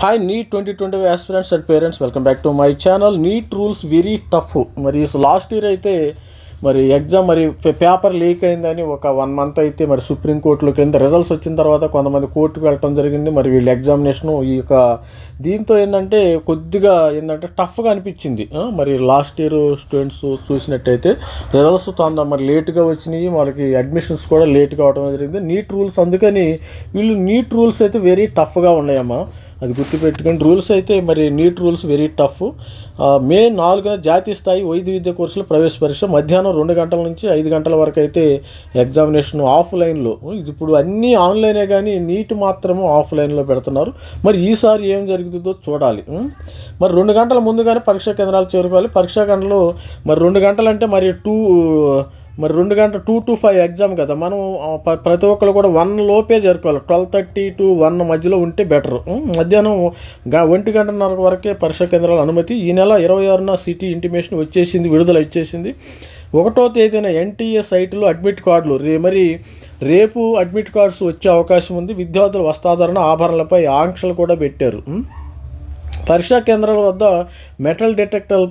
Hi NEET 2020 aspirants and parents, welcome back to my channel. NEET rules very tough. మరి last year అయితే మరి exam మరి paper leak అయిందని ఒక 1 month అయితే మరి సుప్రీంకోర్టులో కింద రిజల్ట్స్ వచ్చిన తర్వాత కొంతమంది కోర్టుకు వెళ్ళడం జరిగింది. మరి వీళ్ళ ఎగ్జామినేషన్ ఈ యొక్క దీంతో ఏంటంటే కొద్దిగా ఏంటంటే టఫ్గా అనిపించింది. మరి లాస్ట్ ఇయర్ స్టూడెంట్స్ చూసినట్టయితే రిజల్ట్స్ మరి లేట్గా వచ్చినాయి, వాళ్ళకి అడ్మిషన్స్ కూడా లేట్గా అవడం జరిగింది. నీట్ రూల్స్ అందుకని వీళ్ళు నీట్ రూల్స్ అయితే వెరీ టఫ్గా ఉన్నాయమ్మా, అది గుర్తుపెట్టుకుని. రూల్స్ అయితే మరి నీట్ రూల్స్ వెరీ టఫ్. మే 4న జాతీయ స్థాయి వైద్య విద్య కోర్సులో ప్రవేశ పరీక్ష మధ్యాహ్నం 2 గంటల నుంచి 5 గంటల వరకు అయితే ఎగ్జామినేషన్ ఆఫ్లైన్లో. ఇది ఇప్పుడు అన్నీ ఆన్లైనే కానీ నీట్ మాత్రము ఆఫ్లైన్లో పెడుతున్నారు. మరి ఈసారి ఏం జరుగుతుందో చూడాలి. మరి 2 గంటల ముందుగానే పరీక్షా కేంద్రాలు చేరుకోవాలి. పరీక్షా గంటలు మరి 2 గంటలంటే మరి 2 గంటల 2 to 5 ఎగ్జామ్ కదా, మనం ప్రతి ఒక్కరు కూడా 1 లోపే చేరుకోవాలి. 12:30 to 1 మధ్యలో ఉంటే బెటర్. మధ్యాహ్నం 1:30 వరకే పరీక్షా కేంద్రాల అనుమతి. ఈ నెల 26న సిటీ ఇంటిమేషన్ వచ్చేసింది, విడుదల ఇచ్చేసింది. 1వ తేదీన ఎన్టీఏ సైట్లో అడ్మిట్ కార్డులు మరి రేపు అడ్మిట్ కార్డ్స్ వచ్చే అవకాశం ఉంది. విద్యార్థుల వస్త్రాధరణ ఆభరణలపై ఆంక్షలు కూడా పెట్టారు. పరీక్షా కేంద్రాల వద్ద మెటల్ డిటెక్టర్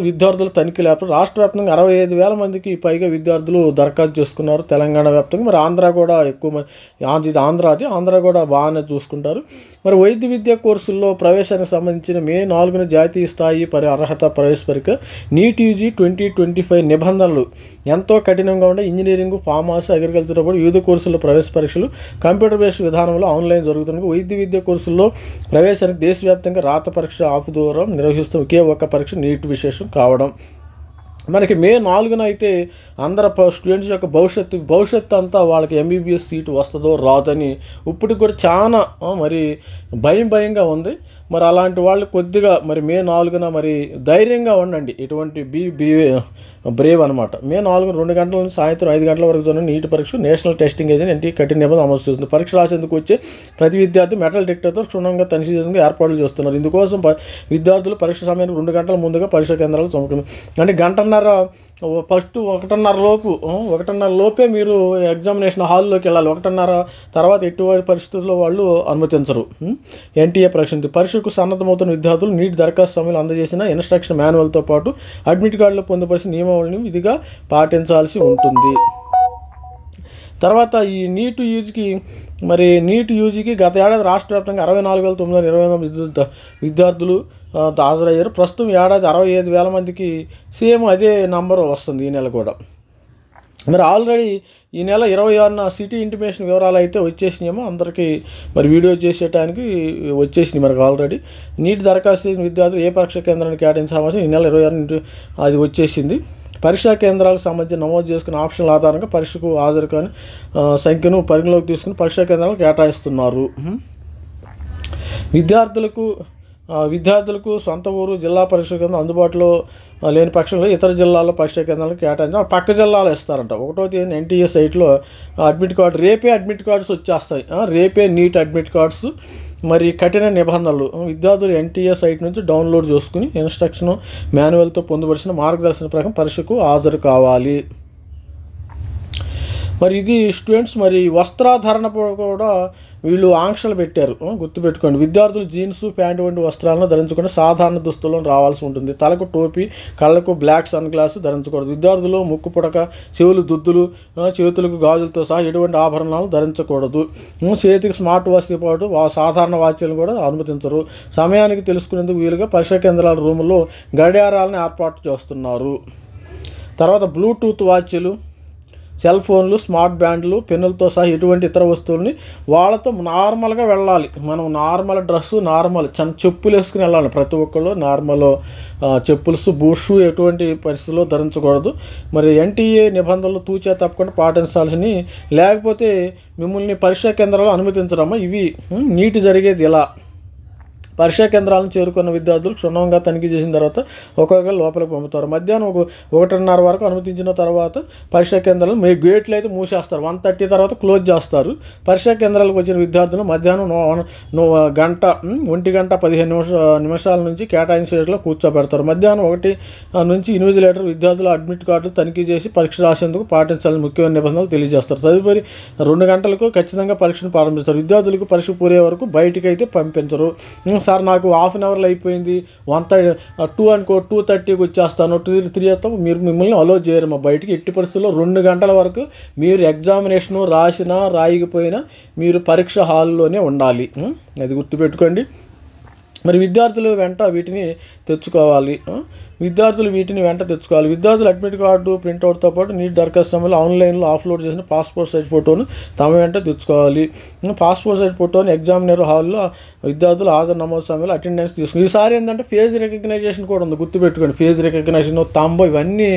విద్యార్థుల తనిఖీ లేకపోతే రాష్ట్ర వ్యాప్తంగా 65,000 మందికి పైగా విద్యార్థులు దరఖాస్తు చేసుకున్నారు. తెలంగాణ వ్యాప్తంగా మరి ఆంధ్ర కూడా ఎక్కువ మంది, ఇది ఆంధ్ర కూడా బాగానే చూసుకుంటారు. మరి వైద్య విద్యా కోర్సుల్లో ప్రవేశానికి సంబంధించిన మే 4న జాతీయ స్థాయి అర్హత ప్రవేశ పరీక్ష. నీట్ యూజీ 2025 నిబంధనలు ఎంతో కఠినంగా ఉండే ఇంజనీరింగ్, ఫార్మసీ, అగ్రికల్చర్ కూడా వివిధ కోర్సుల్లో ప్రవేశ పరీక్షలు కంప్యూటర్ బేస్డ్ విధానంలో ఆన్లైన్ జరుగుతున్నాయి. వైద్య విద్యా కోర్సుల్లో ప్రవేశానికి దేశవ్యాప్తంగా రాత పరీక్ష ఆఫ్ దూరం నిర్వహిస్తూ ఒకే ఒక్క పరీక్ష నీట్ విశేషం కావడం. మనకి మే 4న అయితే అందరు స్టూడెంట్స్ యొక్క భవిష్యత్తు అంతా వాళ్ళకి ఎంబీబీఎస్ సీటు వస్తుందో రాదని ఇప్పటికి కూడా చాలా మరి భయంగా ఉంది. మరి అలాంటి వాళ్ళు కొద్దిగా మరి మే 4న మరి ధైర్యంగా ఉండండి. ఇటువంటి బ్రేవ్ అనమాట. మే 4 2 గంటల నుంచి సాయంత్రం 5 గంటల వరకు జరిగిన నీట్ పరీక్ష నేషనల్ టెస్టింగ్ ఏజెన్సీ ఎన్టీ కఠిన నిబంధనలు అమలు చేస్తుంది. పరీక్ష రాసేందుకు వచ్చే ప్రతి విద్యార్థి మెటల్ డిటెక్టర్తో క్షుణ్ణంగా తనిఖీ చేసేందుకు ఏర్పాట్లు చేస్తున్నారు. ఇందుకోసం విద్యార్థులు పరీక్ష సమయానికి 2 గంటల ముందుగా పరీక్షా కేంద్రాలు చదువుకున్నారు. అంటే గంటన్నర ఫస్ట్ 1:30 లోపే మీరు ఎగ్జామినేషన్ హాల్లోకి వెళ్ళాలి. 1:30 తర్వాత ఎటువంటి పరిస్థితుల్లో వాళ్ళు అనుమతించరు. ఎన్టీఏ పరీక్షకు సన్నద్ధమవుతున్న విద్యార్థులు నీట్ దరఖాస్తు సమయంలో అందజేసిన ఇన్స్ట్రక్షన్ మాన్యువల్తో పాటు అడ్మిట్ కార్డులో పొందుపరిచిన నియమావళిని విధిగా పాటించాల్సి ఉంటుంది. తర్వాత ఈ నీట్ యూజీకి గత ఏడాది రాష్ట్ర వ్యాప్తంగా 64,929 విద్యార్థులు హాజరయ్యారు. ప్రస్తుతం ఏడాది 65,000 మందికి సేమ్ అదే నంబర్ వస్తుంది ఈ నెల కూడా. మరి ఆల్రెడీ ఈ నెల 26న సిటీ ఇంటిమేషన్ వివరాలు అయితే వచ్చేసినాయేమో అందరికీ. మరి వీడియో చేసేటానికి వచ్చేసినాయి మనకు ఆల్రెడీ. నీట్ దరఖాస్తు చేసిన విద్యార్థులు ఏ పరీక్షా కేంద్రానికి కేటాయించిన అవసరం ఈ నెల 26 అది వచ్చేసింది. పరీక్షా కేంద్రాలకు సంబంధించి నమోదు చేసుకున్న ఆప్షన్ల ఆధారంగా పరీక్షకు హాజరు కాని సంఖ్యను పరిగణలోకి తీసుకుని పరీక్షా కేంద్రాలకు కేటాయిస్తున్నారు. విద్యార్థులకు సొంత ఊరు జిల్లా పరీక్షా కేంద్రం అందుబాటులో లేని పక్షంలో ఇతర జిల్లాల్లో పరీక్షా కేంద్రాలకు కేటాయించాలి. పక్క జిల్లాలో ఇస్తారంట. 1వ తేదీన ఎన్టీఏ సైట్లో అడ్మిట్ కార్డు రేపే అడ్మిట్ కార్డ్స్ వచ్చేస్తాయి. రేపే నీట్ అడ్మిట్ కార్డ్స్. మరి కఠిన నిబంధనలు విద్యార్థులు ఎన్టీఏ సైట్ నుంచి డౌన్లోడ్ చేసుకుని ఇన్స్ట్రక్షన్ మాన్యువల్తో పొందుపరిచిన మార్గదర్శన ప్రకారం పరీక్షకు హాజరు కావాలి. మరి ఇది స్టూడెంట్స్. మరి వస్త్రాధరణ కూడా వీళ్ళు ఆంక్షలు పెట్టారు, గుర్తుపెట్టుకోండి. విద్యార్థులు జీన్స్, ప్యాంటు వంటి వస్త్రాలను ధరించకుండా సాధారణ దుస్తులను రావాల్సి ఉంటుంది. తలకు టోపీ, కళ్ళకు బ్లాక్ సన్ గ్లాస్ ధరించకూడదు. విద్యార్థులు ముక్కు పుడక, చెవులు దుద్దులు, చేతులకు గాజులతో సహా ఎటువంటి ఆభరణాలు ధరించకూడదు. చేతికి స్మార్ట్ వాచ్తో పాటు సాధారణ వాచ్లను కూడా అనుమతించరు. సమయానికి తెలుసుకునేందుకు వీలుగా పరీక్షా కేంద్రాల రూముల్లో గడియారాలను ఏర్పాటు చేస్తున్నారు. తర్వాత బ్లూటూత్ వాచ్లు, సెల్ ఫోన్లు, స్మార్ట్ బ్యాండ్లు, పెన్నులతో సహా ఎటువంటి ఇతర వస్తువుల్ని వాళ్ళతో నార్మల్గా వెళ్ళాలి. మనం నార్మల్ డ్రెస్సు, చెప్పులు వేసుకుని వెళ్ళాలి. ప్రతి ఒక్కళ్ళు నార్మల్ చెప్పుల్స్, బూట్స్ ఎటువంటి పరిస్థితుల్లో ధరించకూడదు. మరి ఎన్టీఏ నిబంధనలు తూచా తప్పకుండా పాటించాల్సినవి, లేకపోతే మిమ్మల్ని పరీక్షా కేంద్రాలు అనుమతించడమ్మా. ఇవి నీట్ జరిగేది ఇలా. పరీక్షా కేంద్రాలను చేరుకున్న విద్యార్థులు క్షుణ్ణంగా తనిఖీ చేసిన తర్వాత ఒక్కొక్కరు లోపలికి పంపుతారు. మధ్యాహ్నం 1:30 వరకు అనుమతించిన తర్వాత పరీక్షా కేంద్రాలు మీ గేట్లు అయితే మూసేస్తారు. 1:30 తర్వాత క్లోజ్ చేస్తారు. పరీక్షా కేంద్రాలకు వచ్చిన విద్యార్థులు మధ్యాహ్నం 1:15 నుంచి కేటాయించిన సీట్లలో కూర్చోబెడతారు. మధ్యాహ్నం 1 నుంచి ఇన్విజిలేటర్ విద్యార్థుల అడ్మిట్ కార్డులు తనిఖీ చేసి పరీక్ష రాసేందుకు పాటించాలని ముఖ్యమైన నిబంధనలు తెలియజేస్తారు. తదుపరి 2 గంటలకు ఖచ్చితంగా పరీక్షను ప్రారంభిస్తారు. విద్యార్థులకు పరీక్ష పూరే వరకు బయటికి అయితే పంపించరు. సార్ నాకు హాఫ్ అన్ అవర్లో అయిపోయింది, 2:30కి వచ్చేస్తాను, 3 వస్తాం, మిమ్మల్ని అలో చేయరు మా బయటికి. ఎట్టి పరిస్థితుల్లో 2 గంటల వరకు మీరు ఎగ్జామినేషన్ రాసినా రాయకపోయినా మీరు పరీక్ష హాల్లోనే ఉండాలి. అది గుర్తుపెట్టుకోండి. మరి విద్యార్థులు వెంట వీటిని తెచ్చుకోవాలి. విద్యార్థులు అడ్మిట్ కార్డు ప్రింట్అవుట్తో పాటు నీట్ దరఖాస్తు సమయంలో ఆన్లైన్లో అప్లోడ్ చేసిన పాస్పోర్ట్ సైజ్ ఫోటోను తమ వెంట తెచ్చుకోవాలి. పాస్పోర్ట్ సైజ్ ఫోటోని ఎగ్జామినర్ హాల్లో విద్యార్థులు హాజరు నమోదు సమయంలో అటెండెన్స్ తీసుకుని. ఈసారి ఏంటంటే ఫేజ్ రికగ్నైజేషన్ కూడా ఉంది, గుర్తుపెట్టుకోండి. ఫేజ్ రికగ్నైజేషన్, తంబో ఇవన్నీ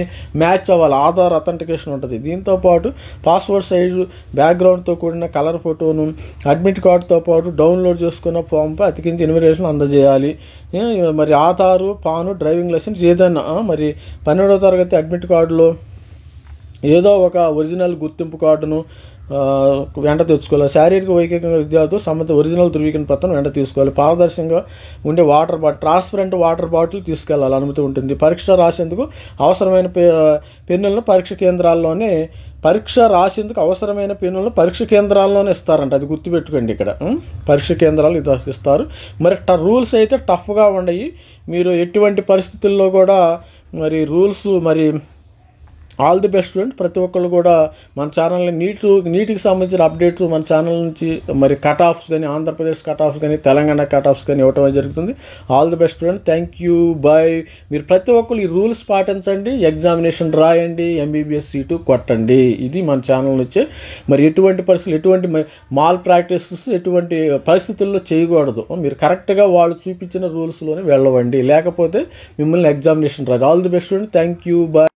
మ్యాచ్ అవ్వాలి. ఆధార్ అథెంటికేషన్ ఉంటుంది. దీంతోపాటు పాస్పోర్ట్ సైజు బ్యాక్గ్రౌండ్తో కూడిన కలర్ ఫోటోను అడ్మిట్ కార్డుతో పాటు డౌన్లోడ్ చేసుకున్న ఫామ్పై అతికించి ఇన్విటేషన్ అందజేయాలి. మరి ఆధారు, పాను, డ్రైవింగ్ లైసెన్స్ ఏదైనా, మరి 12వ తరగతి అడ్మిట్ కార్డులో ఏదో ఒక ఒరిజినల్ గుర్తింపు కార్డును వెంట తెచ్చుకోవాలి. శారీరక వైకల్యంగా విద్యార్థులు సంబంధిత ఒరిజినల్ ధృవీకరణ పత్రం వెంట తీసుకోవాలి. పారదర్శకంగా ఉండే ట్రాన్స్పరెంట్ వాటర్ బాటిల్ తీసుకెళ్లాలి, అనుమతి ఉంటుంది. పరీక్ష రాసేందుకు అవసరమైన పెన్నులను పరీక్ష కేంద్రాల్లోనే ఇస్తారంట. అది గుర్తుపెట్టుకోండి. ఇక్కడ పరీక్ష కేంద్రాలు ఇస్తారు. మరి రూల్స్ అయితే టఫ్గా ఉండయి. మీరు ఎటువంటి పరిస్థితుల్లో కూడా మరి rules all the best student. ప్రతి ఒక్కళ్ళు కూడా మన ఛానల్ని నీటికి సంబంధించిన అప్డేట్స్ మన ఛానల్ నుంచి మరి కట్ ఆఫ్స్ కానీ, ఆంధ్రప్రదేశ్ కట్ ఆఫ్స్ కానీ, తెలంగాణ కట్ ఆఫ్స్ కానీ ఇవ్వటం జరుగుతుంది. All the best student. Thank you, bye. మీరు ప్రతి ఒక్కరు ఈ రూల్స్ పాటించండి, ఎగ్జామినేషన్ రాయండి, MBBS సీటు కొట్టండి. ఇది మన ఛానల్ నుంచే. మరి ఎటువంటి పరిస్థితులు, ఎటువంటి మాల్ ప్రాక్టీసెస్ ఎటువంటి పరిస్థితుల్లో చేయకూడదు. మీరు కరెక్ట్గా వాళ్ళు చూపించిన రూల్స్లోనే వెళ్ళవండి, లేకపోతే మిమ్మల్ని ఎగ్జామినేషన్ రాదు. All the best student. Thank you, bye.